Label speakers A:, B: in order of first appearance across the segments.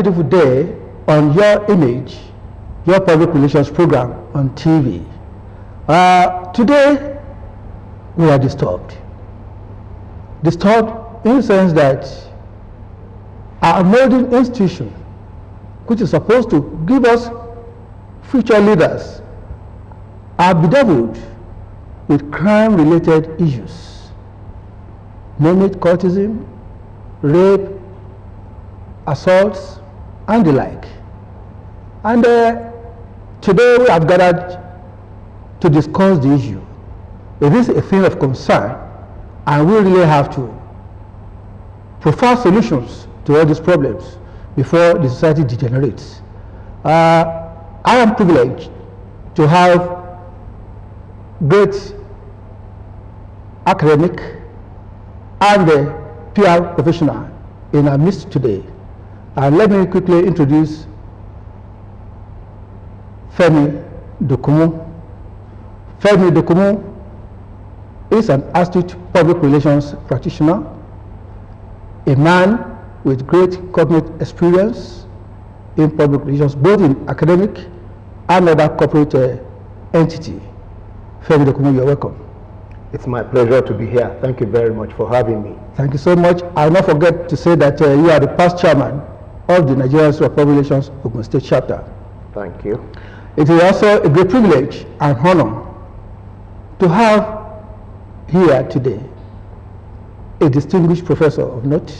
A: beautiful day on your image, your public relations program on TV. Today, we are disturbed. Disturbed in the sense that our modern institution, which is supposed to give us future leaders, are bedeviled with crime-related issues. Name it, cultism, rape, assaults, and the like. And today we have gathered to discuss the issue. It is a thing of concern, and we really have to provide solutions to all these problems before the society degenerates. I am privileged to have great academic and PR professional in our midst today. And let me quickly introduce Femi DOKUNMU. Femi DOKUNMU is an astute public relations practitioner, a man with great cognate experience in public relations, both in academic and other corporate entity. Femi DOKUNMU, you're welcome.
B: It's my pleasure to be here. Thank you very much for having me.
A: Thank you so much. I'll not forget to say that you are the past chairman of the Nigerian Institute of Public Relations Ogun State chapter.
B: Thank you.
A: It is also a great privilege and honor to have here today a distinguished professor of note,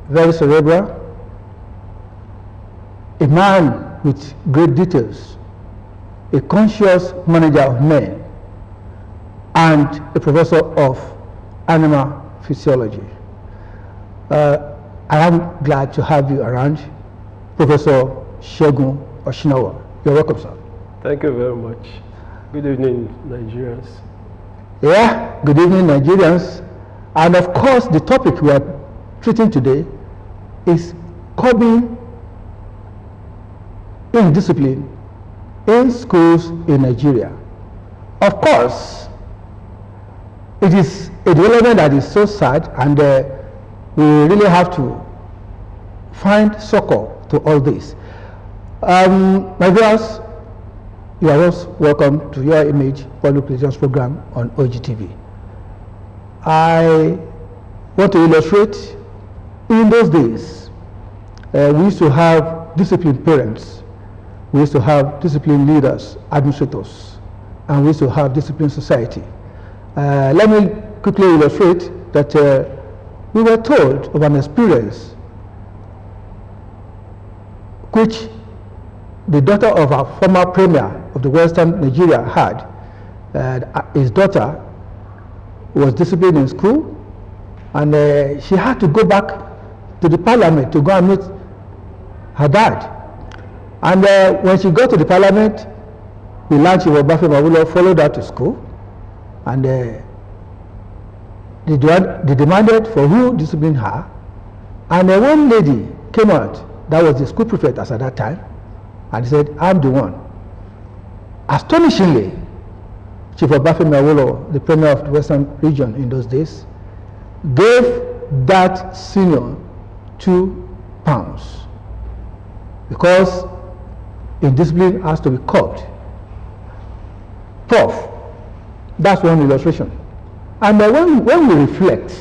A: very cerebral, a man with great details, a conscious manager of men, and a professor of animal physiology. I am glad to have you around, Professor SEGUN OSINOWO. You're welcome, sir.
C: Thank you very much. Good evening, Nigerians.
A: Yeah, good evening, Nigerians. And of course, the topic we are treating today is curbing indiscipline in schools in Nigeria. Of course, it is a development that is so sad, and we really have to find succor to all this. My viewers, you are most welcome to Your Image Public Relations Program on Ogtv. I want to illustrate, in those days, we used to have disciplined parents, we used to have disciplined leaders, administrators, and we used to have disciplined society. Let me quickly illustrate that we were told of an experience which the daughter of our former premier of the Western Nigeria had. His daughter was disciplined in school, and she had to go back to the parliament to go and meet her dad. And when she got to the parliament, we learned she was followed her to school, and they demanded for who disciplined her, and one lady came out, that was the school prefect as at that time, and he said, I'm the one. Astonishingly, Chief Obafemi Awolowo, the premier of the Western region in those days, gave that senior £2 because indiscipline has to be curbed. Prof, that's one illustration. And when we reflect,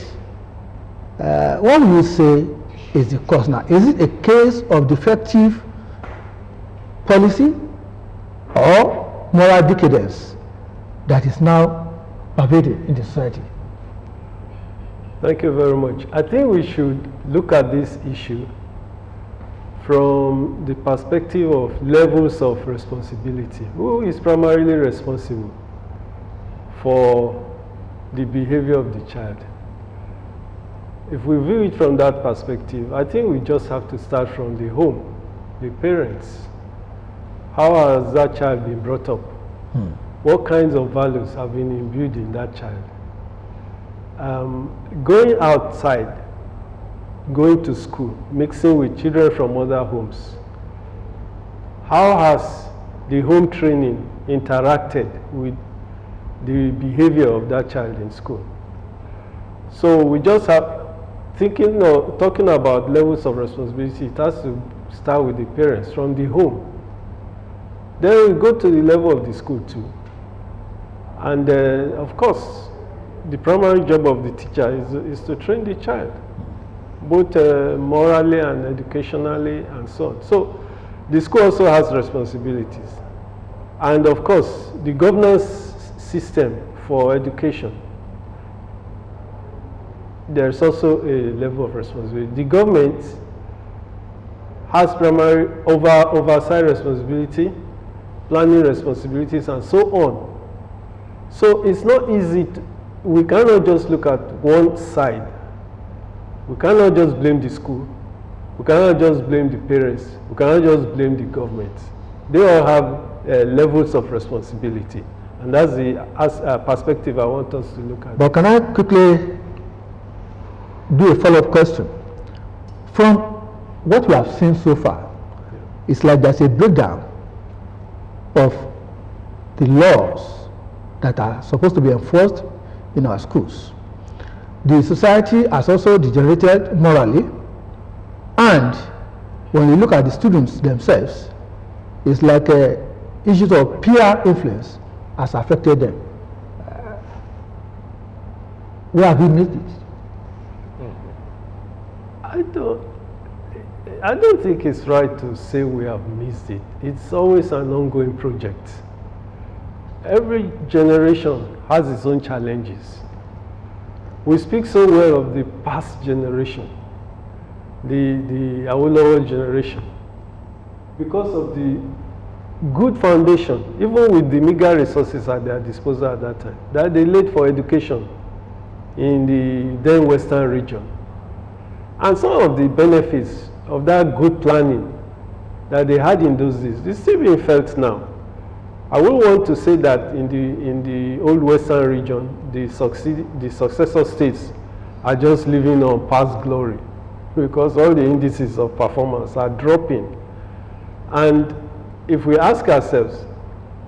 A: what we say is the cause now. Is it a case of defective policy or moral decadence that is now pervaded in the society?
C: Thank you very much. I think we should look at this issue from the perspective of levels of responsibility. Who is primarily responsible for the behavior of the child? If we view it from that perspective, I think we just have to start from the home, the parents. How has that child been brought up? What kinds of values have been imbued in that child? Going outside, going to school, mixing with children from other homes. How has the home training interacted with the behavior of that child in school? So we just have talking about levels of responsibility, it has to start with the parents from the home. Then we go to the level of the school too. And of course, the primary job of the teacher is to train the child, both morally and educationally and so on. So the school also has responsibilities. And of course, the governance system for education, there's also a level of responsibility. The government has primary oversight responsibility, planning responsibilities, and so on. So it's not easy we cannot just look at one side. We cannot just blame the school. We cannot just blame the parents. We cannot just blame the government. They all have levels of responsibility. And that's the perspective I want us to look at.
A: But can I quickly do a follow-up question? From what we have seen so far, it's like there's a breakdown of the laws that are supposed to be enforced in our schools. The society has also degenerated morally, and when you look at the students themselves, it's like issues of peer influence has affected them. Where have we missed it?
C: I don't think it's right to say we have missed it. It's always an ongoing project. Every generation has its own challenges. We speak so well of the past generation, the Awolowo generation, because of the good foundation, even with the meager resources at their disposal at that time, that they laid for education in the then Western region. And some of the benefits of that good planning that they had in those days, it's still being felt now. I wouldn't want to say that in the old Western region, the successor states are just living on past glory, because all the indices of performance are dropping. And if we ask ourselves,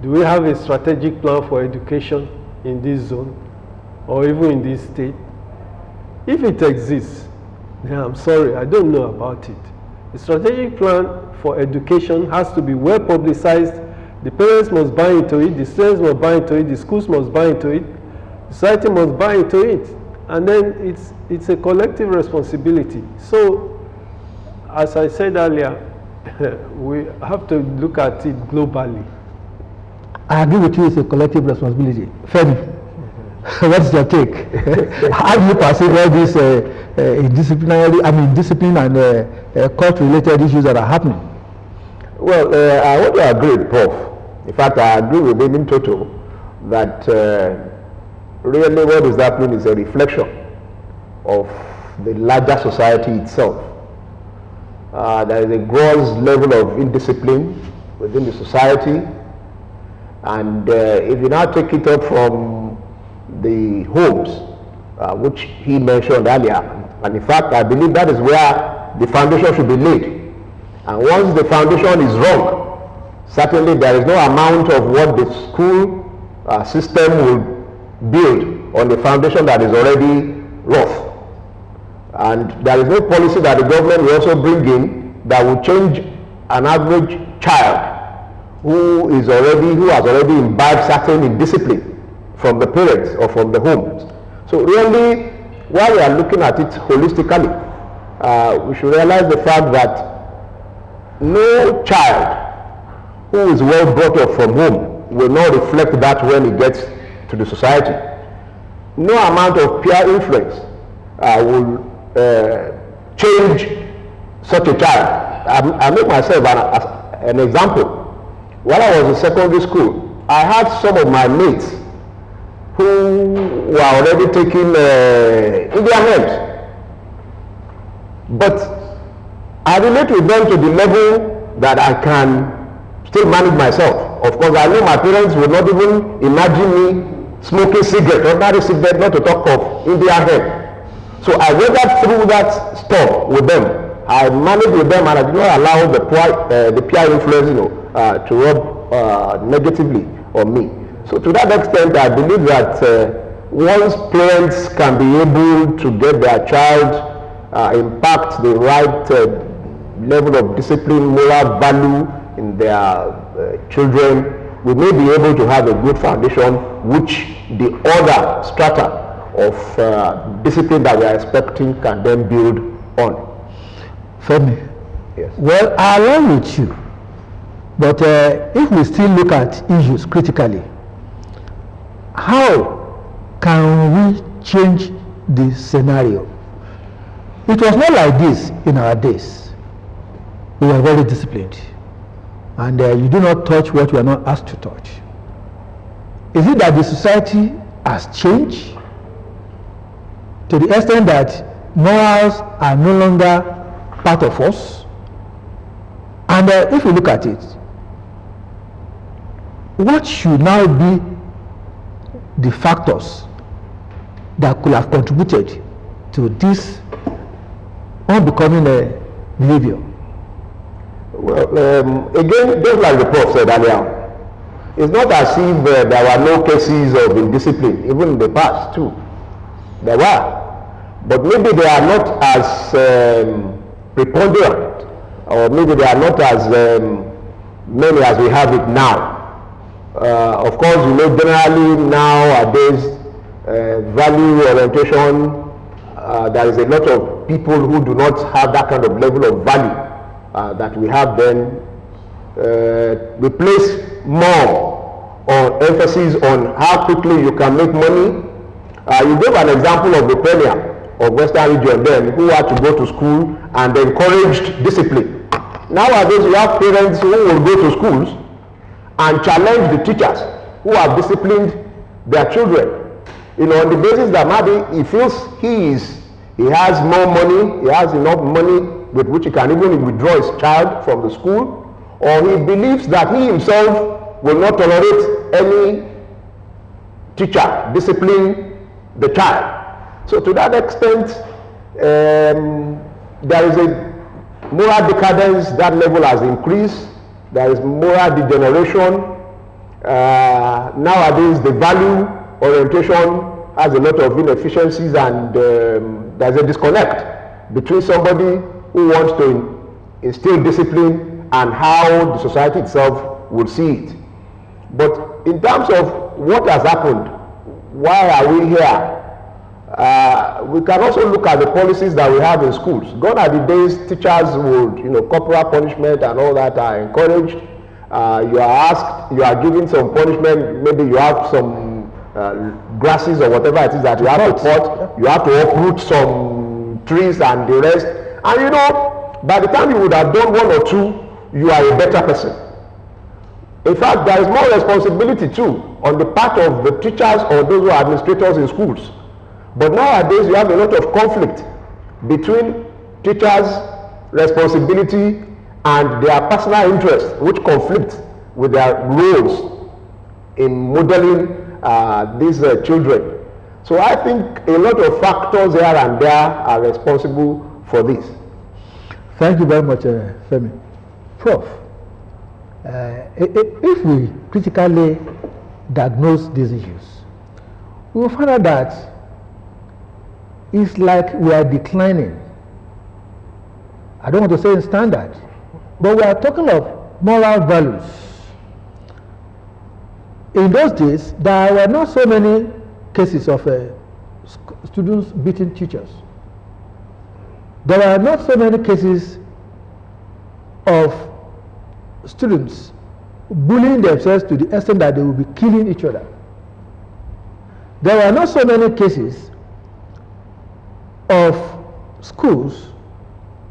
C: do we have a strategic plan for education in this zone or even in this state? If it exists, then I'm sorry, I don't know about it. The strategic plan for education has to be well publicized. The parents must buy into it, the students must buy into it, the schools must buy into it, society must buy into it. And then it's a collective responsibility. So, as I said earlier, we have to look at it globally.
A: I agree with you, it's a collective responsibility. Femi, what's your take? How do you perceive all these discipline and court-related issues that are happening?
B: Well, I want to agree with Prof. In fact, I agree with him in total that really what is happening is a reflection of the larger society itself. There is a gross level of indiscipline within the society, and if you now take it up from the homes, which he mentioned earlier, and in fact I believe that is where the foundation should be laid. And once the foundation is wrong, certainly there is no amount of what the school system will build on the foundation that is already rough. And there is no policy that the government will also bring in that will change an average child who has already imbibed certain indiscipline from the parents or from the homes. So really, while we are looking at it holistically, we should realize the fact that no child who is well brought up from home will not reflect that when he gets to the society. No amount of peer influence will change such a child. I make myself an example. While I was in secondary school, I had some of my mates who were already taking Indian names. But I relate with them to the level that I can still manage myself. Of course, I know my parents would not even imagine me smoking cigarette, ordinary cigarette, not to talk of Indian hemp. So I weathered through that storm with them. I managed with them, and I did not allow the peer influence, to rub negatively on me. So to that extent, I believe that once parents can be able to get their child impact the right level of discipline, moral value in their children, we may be able to have a good foundation which the other strata of discipline that we are expecting can then build on.
A: Femi,
B: yes.
A: Well, I align with you, but if we still look at issues critically, how can we change the scenario? It was not like this in our days. We were very disciplined, and you do not touch what you are not asked to touch. Is it that the society has changed to the extent that morals are no longer part of us? And if you look at it, what should now be the factors that could have contributed to this unbecoming behavior?
B: Well, again, just like the Prof said earlier, it's not as if there were no cases of indiscipline, even in the past too. There were, but maybe they are not as preponderant, or maybe they are not as many as we have it now. Of course, you know, generally nowadays, value orientation, there is a lot of people who do not have that kind of level of value that we have then. We place more on emphasis on how quickly you can make money. You gave an example of the premier of Western region then who had to go to school and encouraged discipline. Nowadays, you have parents who will go to schools and challenge the teachers who have disciplined their children, you know, on the basis that maybe he feels he has more money, he has enough money with which he can even withdraw his child from the school, or he believes that he himself will not tolerate any teacher disciplining the child. So to that extent, there is a moral decadence. That level has increased. There is moral degeneration. Nowadays, the value orientation has a lot of inefficiencies, and there's a disconnect between somebody who wants to instill discipline and how the society itself will see it. But in terms of what has happened, why are we here? We can also look at the policies that we have in schools. Gone are the days teachers would, you know, corporal punishment and all that are encouraged. You are asked, you are given some punishment, maybe you have some grasses or whatever it is that you have to cut, you have to uproot some trees and the rest. And you know, by the time you would have done one or two, you are a better person. In fact, there is more responsibility too on the part of the teachers or those who are administrators in schools. But nowadays, you have a lot of conflict between teachers' responsibility and their personal interests, which conflict with their roles in modeling these children. So I think a lot of factors here and there are responsible for this.
A: Thank you very much, Femi. Prof, if we critically diagnose these issues, we will find out that it's like we are declining. I don't want to say in standard, but we are talking of moral values. In those days, there were not so many cases of students beating teachers. There were not so many cases of students bullying themselves to the extent that they will be killing each other. There were not so many cases of schools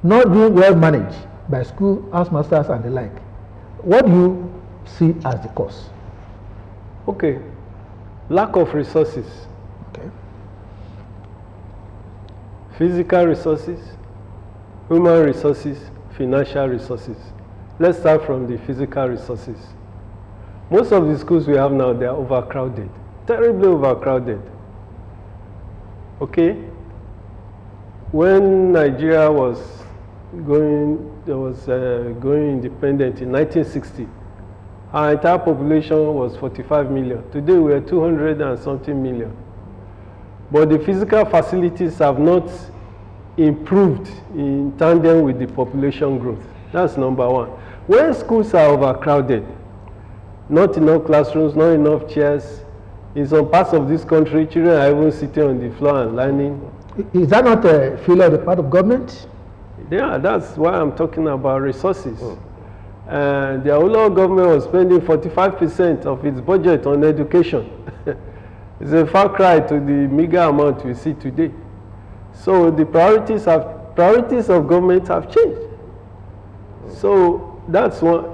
A: not being well managed by school housemasters and the like. What do you see as the cause?
C: Okay, lack of resources.
A: Okay.
C: Physical resources, human resources, financial resources. Let's start from the physical resources. Most of the schools we have now, they are overcrowded, terribly overcrowded. Okay? When Nigeria was going independent in 1960, our entire population was 45 million. Today we are 200 and something million. But the physical facilities have not improved in tandem with the population growth. That's number one. When schools are overcrowded, not enough classrooms, not enough chairs, in some parts of this country, children are even sitting on the floor and learning.
A: Is that not a failure on the part of government?
C: Yeah, that's why I'm talking about resources. And the Awolowo government was spending 45% of its budget on education. It's a far cry to the meager amount we see today. So the priorities of government have changed. So that's one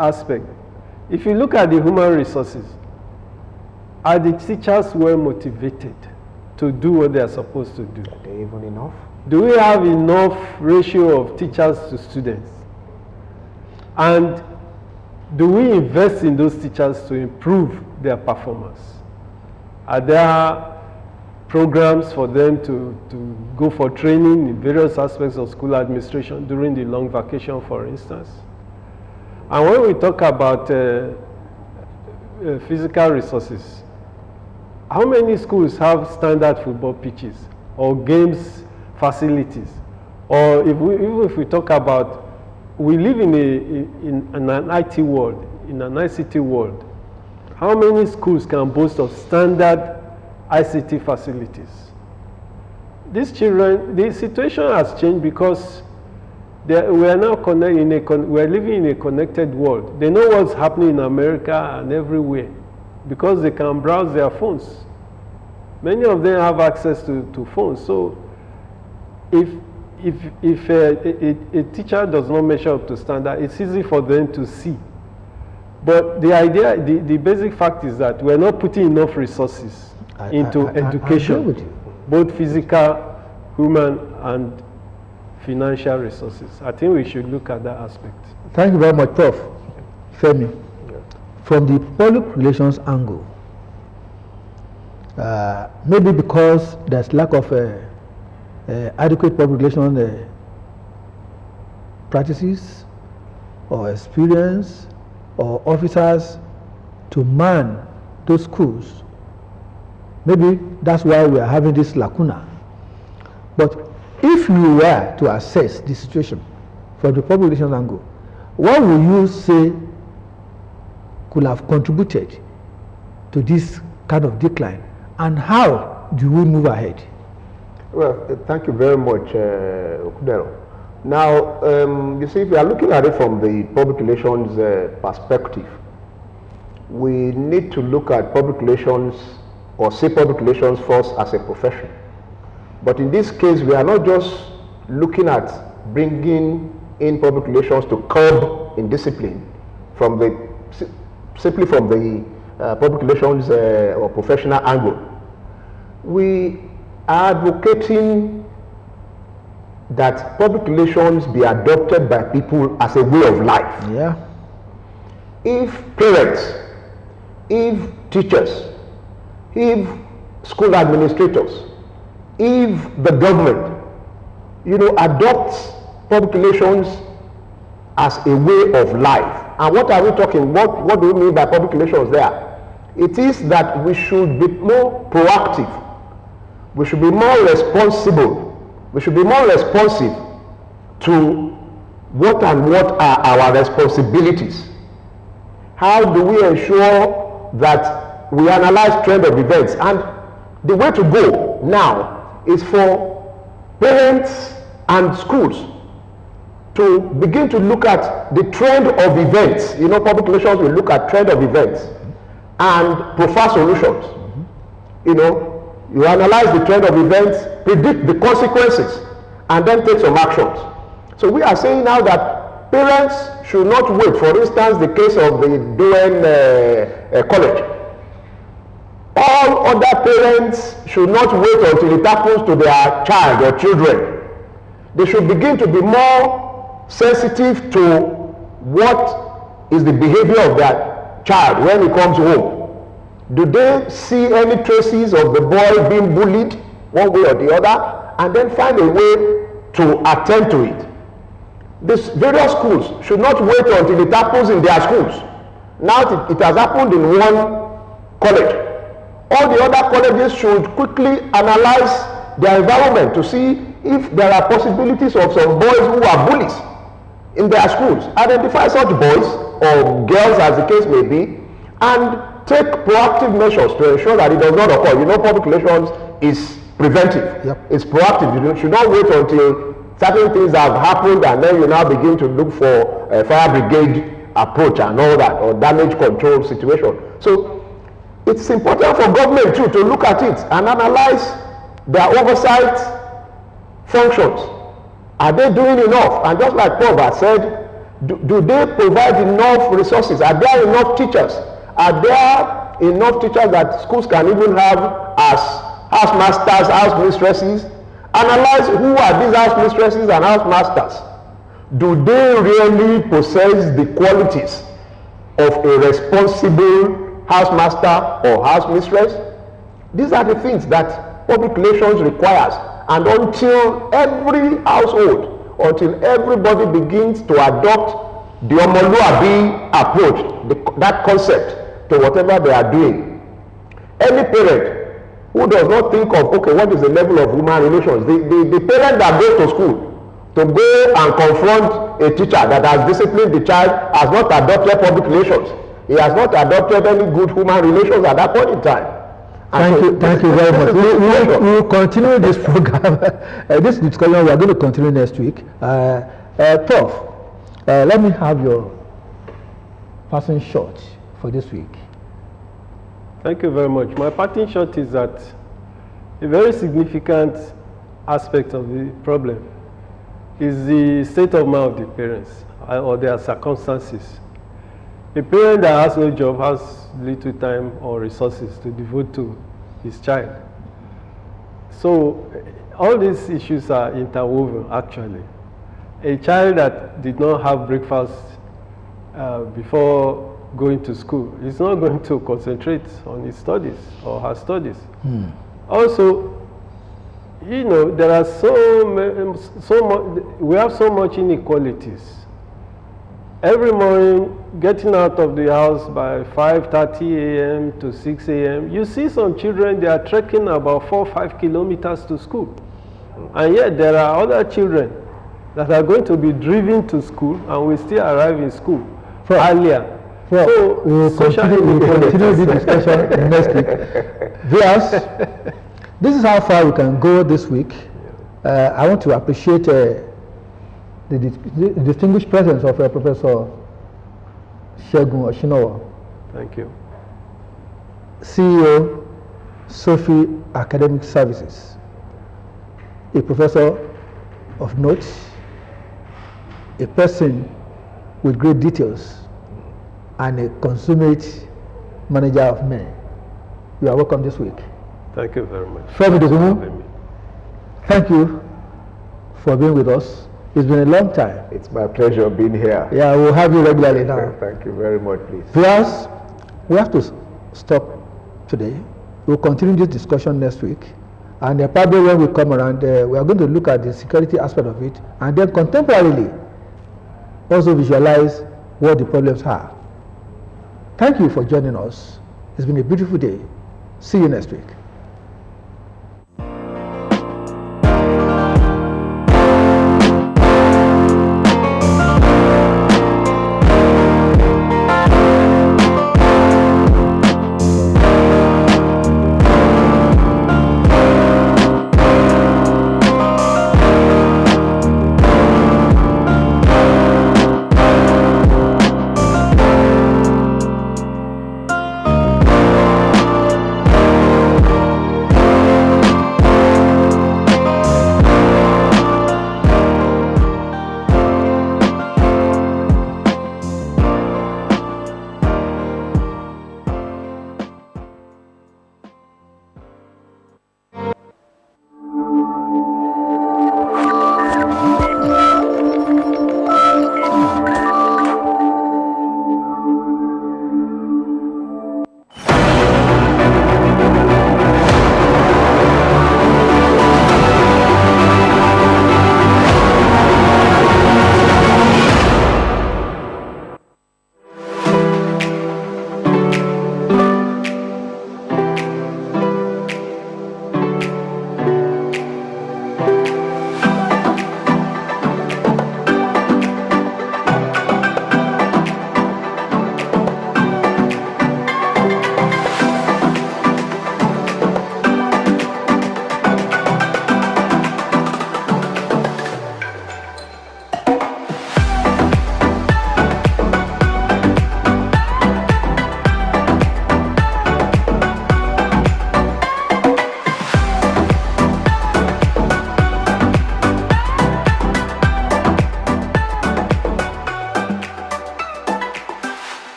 C: aspect. If you look at the human resources, are the teachers well motivated to do what they are supposed to do?
B: Are they even enough?
C: Do we have enough ratio of teachers to students? And do we invest in those teachers to improve their performance? Are there programs for them to go for training in various aspects of school administration during the long vacation, for instance? And when we talk about physical resources, how many schools have standard football pitches or games facilities? Or even if we talk about, we live in an IT world, in an ICT world. How many schools can boast of standard ICT facilities? These children, the situation has changed because we are now we are living in a connected world. They know what's happening in America and everywhere because they can browse their phones. Many of them have access to phones. So if a teacher does not measure up to standard, it's easy for them to see. But the idea, the basic fact is that we're not putting enough resources into education,
A: I agree with you.
C: both physical, human, and financial resources. I think we should look at that aspect.
A: Thank you very much, Prof. Femi. From the public relations angle, maybe because there's lack of adequate public relations practices or experience or officers to man those schools. Maybe that's why we are having this lacuna. But if you were to assess the situation from the public relations angle, what would you say could have contributed to this kind of decline, and how do we move ahead?
B: Well, thank you very much, Okudero. Now, you see, if we are looking at it from the public relations perspective, we need to look at public relations, or say public relations first as a profession. But in this case, we are not just looking at bringing in public relations to curb indiscipline simply from the public relations or professional angle. We are advocating that public relations be adopted by people as a way of life.
A: Yeah.
B: If parents, if teachers, if school administrators, if the government, adopts public relations as a way of life. And what are we talking? What do we mean by public relations there? It is that we should be more proactive. We should be more responsible. We should be more responsive to what are our responsibilities. How do we ensure that we analyze trend of events? And the way to go now is for parents and schools to begin to look at the trend of events. Public relations will look at trend of events and profile solutions. You analyze the trend of events, predict the consequences, and then take some actions. So we are saying now that parents should not wait. For instance, the case of the Doen college. All other parents should not wait until it happens to their child or children. They should begin to be more sensitive to what is the behavior of their child when he comes home. Do they see any traces of the boy being bullied one way or the other, and then find a way to attend to it? These various schools should not wait until it happens in their schools. Now it has happened in one college. All the other colleges should quickly analyze their environment to see if there are possibilities of some boys who are bullies in their schools, identify such boys or girls as the case may be, and take proactive measures to ensure that it does not occur. You know, public relations is preventive.
A: Yep.
B: It's proactive. You should not wait until certain things have happened and then you now begin to look for a fire brigade approach and all that, or damage control situation. So it's important for government too to look at it and analyze their oversight functions. Are they doing enough? And just like Prof has said, do they provide enough resources? Are there enough teachers? Are there enough teachers that schools can even have as house masters, house mistresses? Analyze who are these house mistresses and house masters. Do they really possess the qualities of a responsible house master or house mistress? These are the things that public relations requires. And until every household, until everybody begins to adopt the Omoluabi approach, that concept to whatever they are doing, any parent who does not think of, okay, what is the level of human relations? The parent that goes to school to go and confront a teacher that has disciplined the child has not adopted public relations. He has not adopted any good human relations at that point in time.
A: Thank you very much. We will continue this program, this discussion we are going to continue next week. Prof, let me have your passing shot for this week.
C: Thank you very much. My parting shot is that a very significant aspect of the problem is the state of mind of the parents or their circumstances. A parent that has no job has little time or resources to devote to his child. So all these issues are interwoven actually. A child that did not have breakfast before going to school is not going to concentrate on his studies or her studies. Also, you know, there are we have so much inequalities. Every morning, getting out of the house by 5:30 a.m. to 6 a.m., you see some children, they are trekking about 4 or 5 kilometers to school. And yet there are other children that are going to be driven to school and will still arrive in school earlier.
A: So we will continue the discussion next week. Viewers, this is how far we can go this week. I want to appreciate the distinguished presence of Professor SEGUN OSINOWO.
C: Thank you.
A: CEO, SOPHIE Academic Services, a professor of note, a person with great details, and a consummate manager of men. You are welcome this week.
C: Thank you very much.
A: FEMI DOKUNMU, thank you for being with us. It's been a long time.
B: It's my pleasure being here.
A: Yeah, we'll have you regularly now.
B: Thank you very much, please.
A: Viewers, we have to stop today. We'll continue this discussion next week. And probably when we come around, we are going to look at the security aspect of it and then contemporarily also visualize what the problems are. Thank you for joining us. It's been a beautiful day. See you next week.